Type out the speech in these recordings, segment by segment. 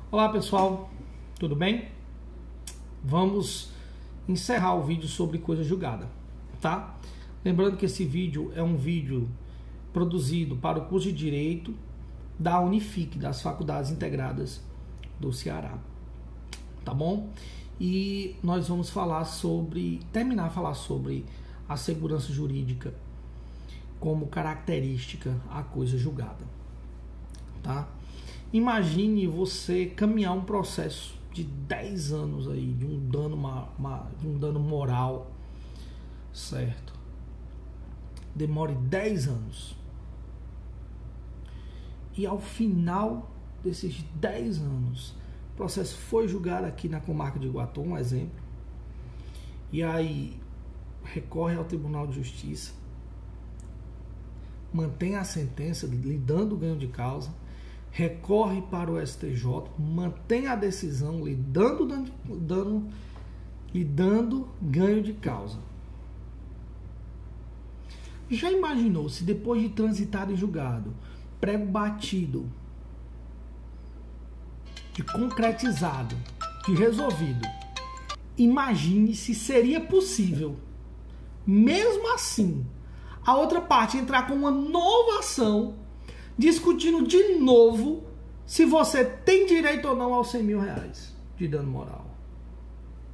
Olá pessoal, tudo bem? Vamos encerrar o vídeo sobre coisa julgada, tá? Lembrando que esse vídeo é um vídeo produzido para o curso de Direito da Unifique, das Faculdades Integradas do Ceará, tá bom? E nós vamos terminar a falar sobre a segurança jurídica como característica à coisa julgada, tá? Imagine você caminhar um processo de 10 anos aí, de um dano moral, certo? Demore 10 anos. E ao final desses 10 anos, o processo foi julgado aqui na comarca de Iguatu, um exemplo. E aí recorre ao Tribunal de Justiça, mantém a sentença, lhe dando ganho de causa, recorre para o STJ, mantém a decisão, lhe dando ganho de causa. Já imaginou se depois de transitado em julgado, prego batido, de concretizado, de resolvido, imagine se seria possível, mesmo assim, a outra parte entrar com uma nova ação, discutindo de novo se você tem direito ou não aos 100 mil reais de dano moral.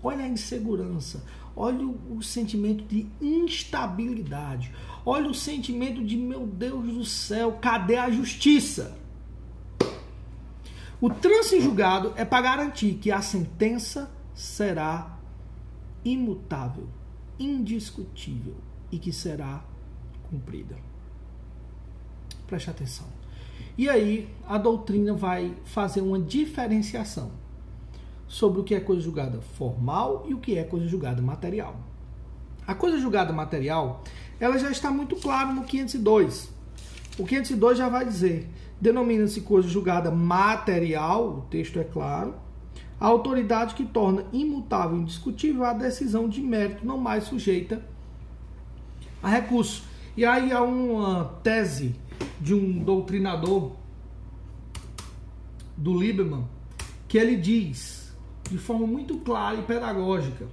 Olha a insegurança, olha o sentimento de instabilidade, olha o sentimento de, meu Deus do céu, cadê a justiça? O trânsito em julgado é para garantir que a sentença será imutável, indiscutível e que será cumprida. Preste atenção. E aí a doutrina vai fazer uma diferenciação sobre o que é coisa julgada formal e o que é coisa julgada material. A coisa julgada material, ela já está muito clara no 502. O 502 já vai dizer, denomina-se coisa julgada material, o texto é claro, a autoridade que torna imutável e indiscutível a decisão de mérito não mais sujeita a recurso. E aí há uma tese de um doutrinador do Lieberman, que ele diz, de forma muito clara e pedagógica,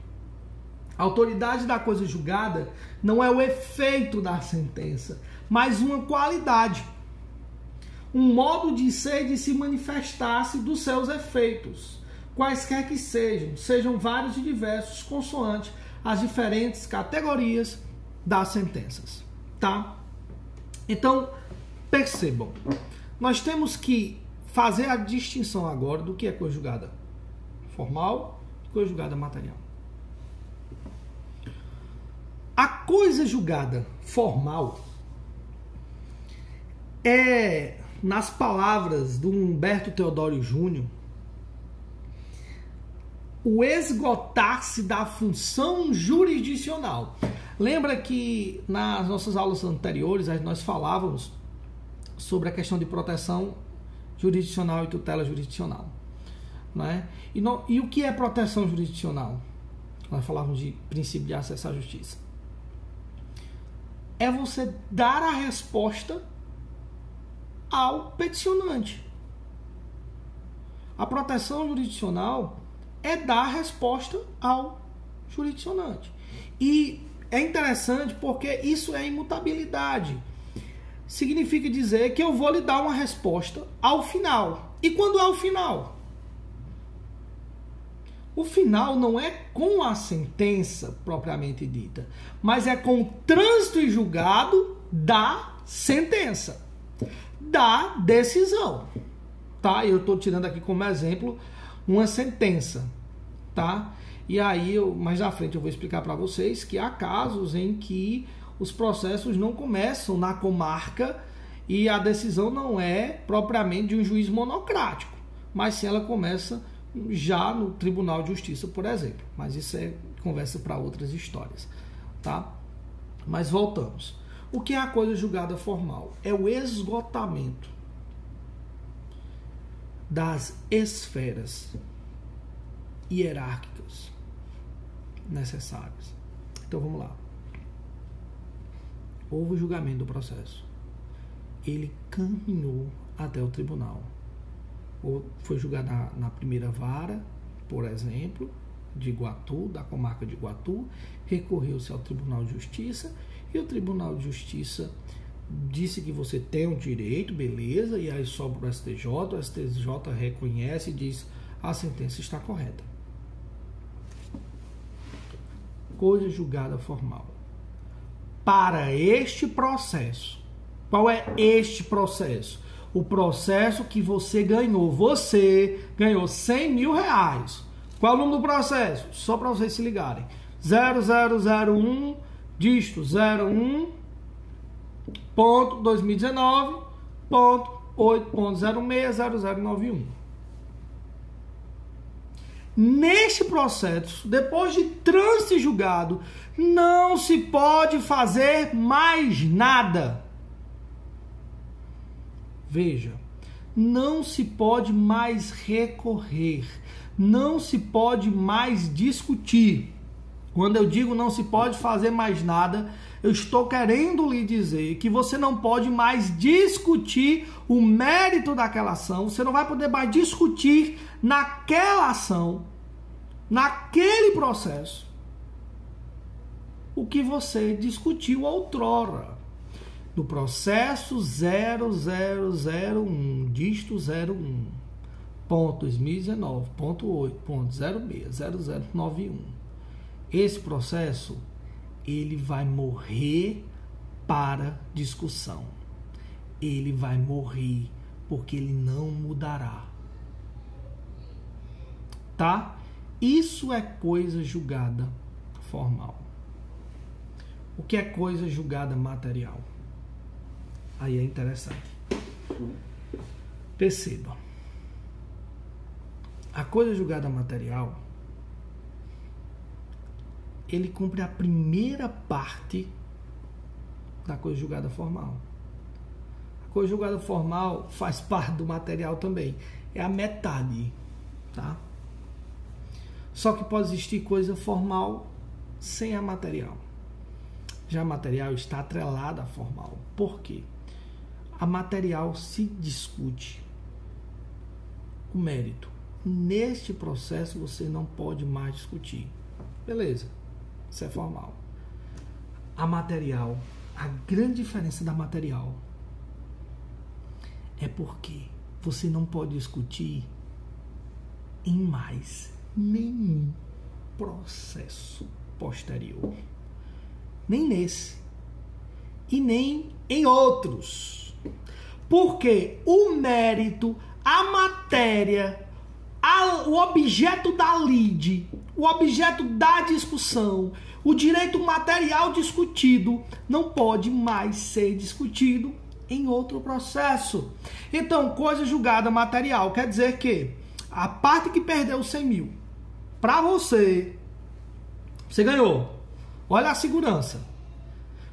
a autoridade da coisa julgada não é o efeito da sentença, mas uma qualidade, um modo de ser e de se manifestar-se dos seus efeitos, quaisquer que sejam vários e diversos, consoante as diferentes categorias das sentenças, tá? Então, percebam, nós temos que fazer a distinção agora do que é coisa julgada formal e coisa julgada material. A coisa julgada formal é, nas palavras do Humberto Teodoro Júnior, o esgotar-se da função jurisdicional. Lembra que nas nossas aulas anteriores nós falávamos sobre a questão de proteção jurisdicional e tutela jurisdicional, né? E o que é proteção jurisdicional? Nós falávamos de princípio de acesso à justiça. É você dar a resposta ao peticionante. A proteção jurisdicional é dar a resposta ao jurisdicionante. E é interessante porque isso é imutabilidade. Significa dizer que eu vou lhe dar uma resposta ao final. E quando é o final? O final não é com a sentença propriamente dita, mas é com o trânsito em julgado da sentença, da decisão. Tá? Eu estou tirando aqui como exemplo uma sentença, tá? E aí, mais à frente eu vou explicar para vocês que há casos em que os processos não começam na comarca e a decisão não é propriamente de um juiz monocrático, mas sim ela começa já no Tribunal de Justiça, por exemplo. Mas isso é conversa para outras histórias, tá? Mas voltamos. O que é a coisa julgada formal? É o esgotamento das esferas hierárquicas necessárias. Então vamos lá. Houve o julgamento do processo. Ele caminhou até o tribunal. ou foi julgado na primeira vara, por exemplo, de Iguatu, da comarca de Iguatu, recorreu-se ao Tribunal de Justiça, e o Tribunal de Justiça disse que você tem um direito, beleza, e aí sobe para o STJ reconhece e diz: a sentença está correta. Coisa julgada formal. Para este processo, qual é este processo? O processo que você ganhou. Você ganhou 100 mil reais. Qual é o nome do processo? Só para vocês se ligarem. 0001, dígito 01.2019.8.060091. Neste processo, depois de trânsito julgado, não se pode fazer mais nada. Veja, não se pode mais recorrer, não se pode mais discutir. Quando eu digo não se pode fazer mais nada, eu estou querendo lhe dizer que você não pode mais discutir o mérito daquela ação, você não vai poder mais discutir naquela ação, naquele processo, o que você discutiu outrora. No processo 0001, dígito 01.2019.8.060091. Esse processo, ele vai morrer para discussão. Ele vai morrer porque ele não mudará. Tá? Isso é coisa julgada formal. O que é coisa julgada material? Aí é interessante. Perceba. A coisa julgada material, ele cumpre a primeira parte da coisa julgada formal. A coisa julgada formal faz parte do material também. É a metade, tá? Só que pode existir coisa formal sem a material. Já a material está atrelada à formal. Por quê? A material se discute o mérito. Neste processo você não pode mais discutir. Beleza, isso é formal. A material, a grande diferença da material é porque você não pode discutir em mais nenhum processo posterior. Nem nesse. E nem em outros. Porque o mérito, a matéria, o objeto da lide, o objeto da discussão, o direito material discutido, não pode mais ser discutido em outro processo. Então, coisa julgada material quer dizer que a parte que perdeu 100 mil, para você ganhou. Olha a segurança.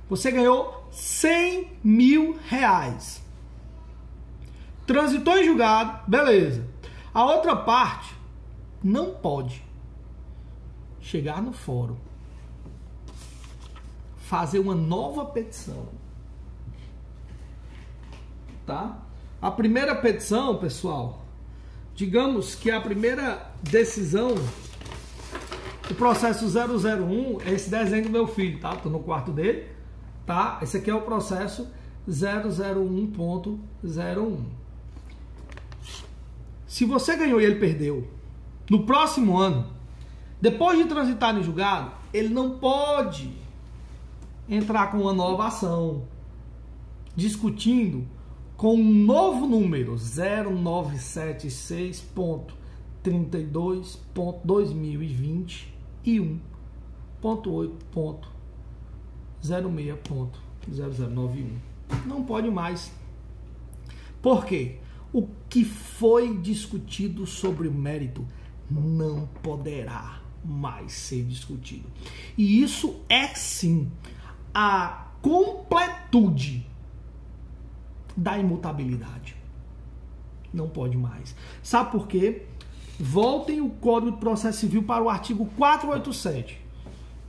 Você ganhou 100 mil reais. Transitou em julgado, beleza. A outra parte não pode chegar no fórum, fazer uma nova petição. Tá? A primeira petição, pessoal, digamos que a primeira decisão, o processo 001, é esse desenho do meu filho, tá? Tô no quarto dele, tá? Esse aqui é o processo 001.01. Se você ganhou e ele perdeu, no próximo ano, depois de transitar no julgado, ele não pode entrar com uma nova ação, discutindo com um novo número, 0976.32.2021.8.06.0091. Não pode mais. Por quê? O que foi discutido sobre o mérito não poderá mais ser discutido. E isso é sim a completude da imutabilidade. Não pode mais. Sabe por quê? Voltem o Código de Processo Civil para o artigo 487.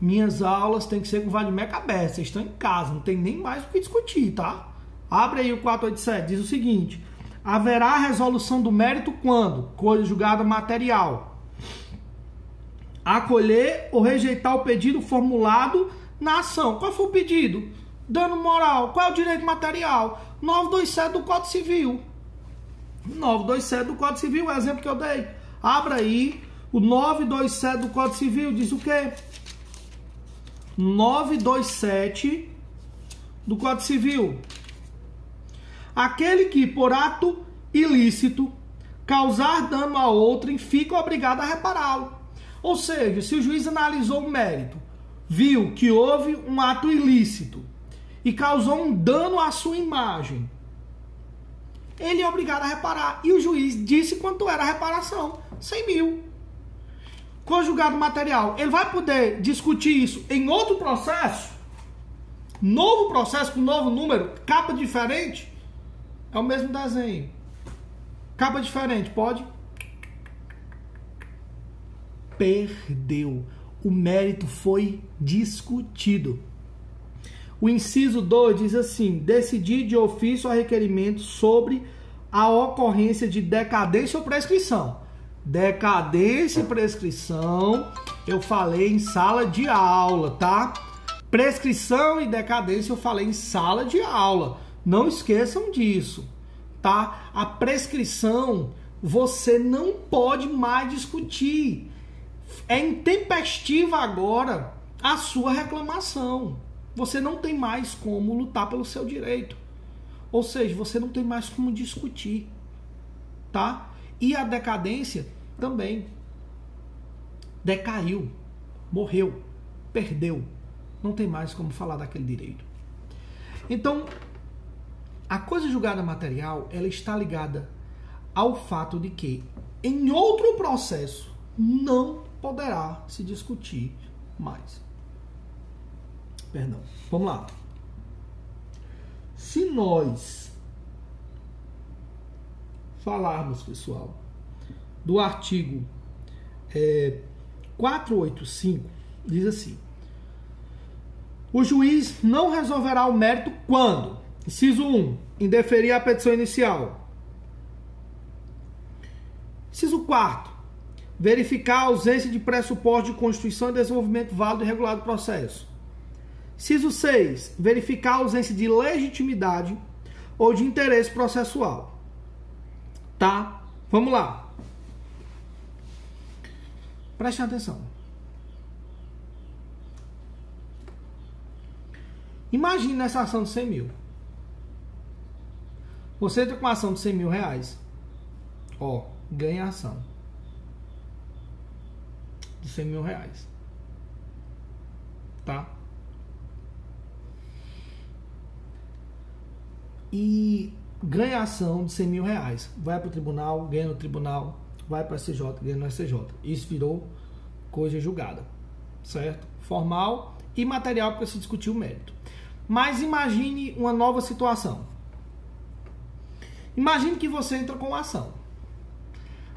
Minhas aulas têm que ser com o vale-mec aberto. Vocês estão em casa, não tem nem mais o que discutir, tá? Abre aí o 487, diz o seguinte: haverá resolução do mérito quando? Coisa julgada material. Acolher ou rejeitar o pedido formulado na ação. Qual foi o pedido? Dano moral. Qual é o direito material? 927 do Código Civil. 927 do Código Civil, o exemplo que eu dei. Abra aí. O 927 do Código Civil diz o quê? 927 do Código Civil. Aquele que, por ato ilícito, causar dano a outrem, fica obrigado a repará-lo. Ou seja, se o juiz analisou o mérito, viu que houve um ato ilícito e causou um dano à sua imagem, ele é obrigado a reparar. E o juiz disse quanto era a reparação: 100 mil. Conjugado material, ele vai poder discutir isso em outro processo? Novo processo com novo número, capa diferente? É o mesmo desenho. Capa diferente, pode? Perdeu. O mérito foi discutido. O inciso 2 diz assim: decidir de ofício a requerimento sobre a ocorrência de decadência ou prescrição. Decadência e prescrição, eu falei em sala de aula, tá? Prescrição e decadência eu falei em sala de aula. Não esqueçam disso, tá? A prescrição você não pode mais discutir. É intempestiva agora a sua reclamação. Você não tem mais como lutar pelo seu direito. Ou seja, você não tem mais como discutir, tá? E a decadência também decaiu, morreu, perdeu. Não tem mais como falar daquele direito. Então, a coisa julgada material, ela está ligada ao fato de que em outro processo não poderá se discutir mais. Perdão. Vamos lá. Se nós falarmos, pessoal, do artigo 485, diz assim: o juiz não resolverá o mérito quando, inciso 1, indeferir a petição inicial. Inciso 4, verificar a ausência de pressuposto de constituição e desenvolvimento válido e regular do processo. Inciso 6, verificar a ausência de legitimidade ou de interesse processual. Tá? Vamos lá. Prestem atenção. Imagine essa ação de 100 mil. Você entra com uma ação de 100 mil reais. Ó, ganha a ação de 100 mil reais. Tá? E ganha a ação de 100 mil reais. Vai para o tribunal, ganha no tribunal. Vai para a STJ, ganha no STJ. Isso virou coisa julgada. Certo? Formal e material para se discutir o mérito. Mas imagine uma nova situação. Imagine que você entra com uma ação.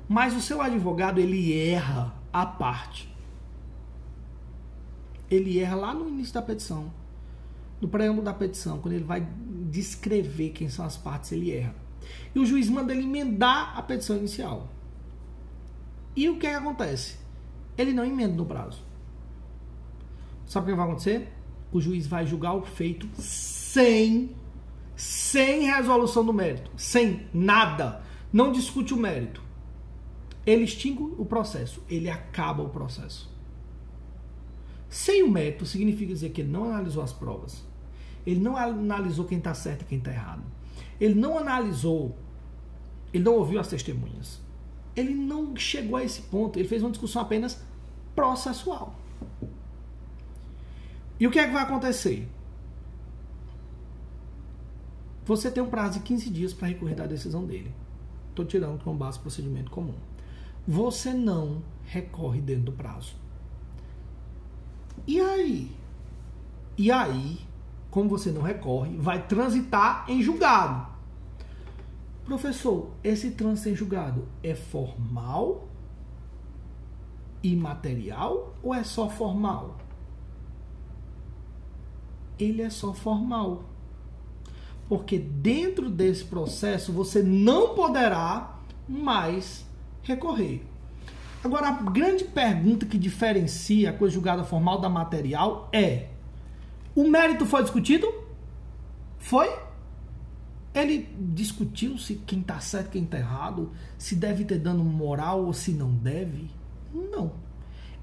Mas o seu advogado, ele erra a parte. Ele erra lá no início da petição. No preâmbulo da petição, quando ele vai descrever quem são as partes, ele erra. E o juiz manda ele emendar a petição inicial. E o que é que acontece? Ele não emenda no prazo. Sabe o que vai acontecer? O juiz vai julgar o feito sem resolução do mérito. Sem nada. Não discute o mérito. Ele extingue o processo. Ele acaba o processo. Sem o mérito significa dizer que ele não analisou as provas. Ele não analisou quem está certo e quem está errado. Ele não analisou, ele não ouviu as testemunhas. Ele não chegou a esse ponto. Ele fez uma discussão apenas processual. E o que é que vai acontecer? Você tem um prazo de 15 dias para recorrer da decisão dele. Estou tirando com base no procedimento comum. Você não recorre dentro do prazo. E aí? E aí, como você não recorre, vai transitar em julgado. Professor, esse trânsito em julgado é formal e material ou é só formal? Ele é só formal. Porque dentro desse processo você não poderá mais recorrer. Agora, a grande pergunta que diferencia a coisa julgada formal da material é: o mérito foi discutido? Foi? Ele discutiu se quem está certo, quem está errado, se deve ter dano moral ou se não deve? Não.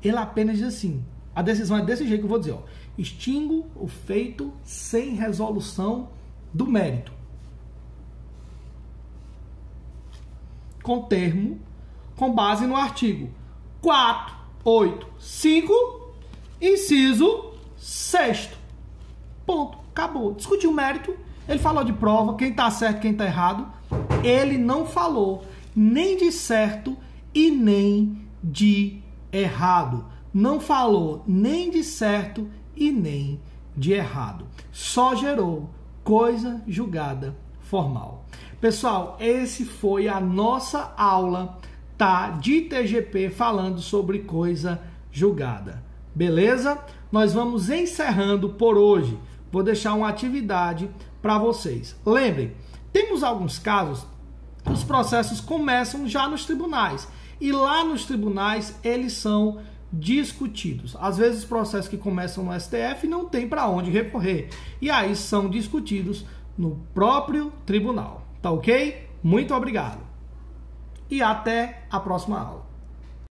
Ele apenas diz assim, a decisão é desse jeito que eu vou dizer, ó, extingo o feito sem resolução do mérito. Com termo, com base no artigo 485, inciso 6º. Ponto. Acabou. Discutiu o mérito, ele falou de prova, quem está certo, quem está errado. Ele não falou nem de certo e nem de errado. Não falou nem de certo e nem de errado. Só gerou coisa julgada formal. Pessoal, esse foi a nossa aula, tá, de TGP falando sobre coisa julgada. Beleza? Nós vamos encerrando por hoje. Vou deixar uma atividade para vocês. Lembrem, temos alguns casos que os processos começam já nos tribunais. E lá nos tribunais eles são discutidos. Às vezes os processos que começam no STF não tem para onde recorrer. E aí são discutidos no próprio tribunal. Tá ok? Muito obrigado. E até a próxima aula.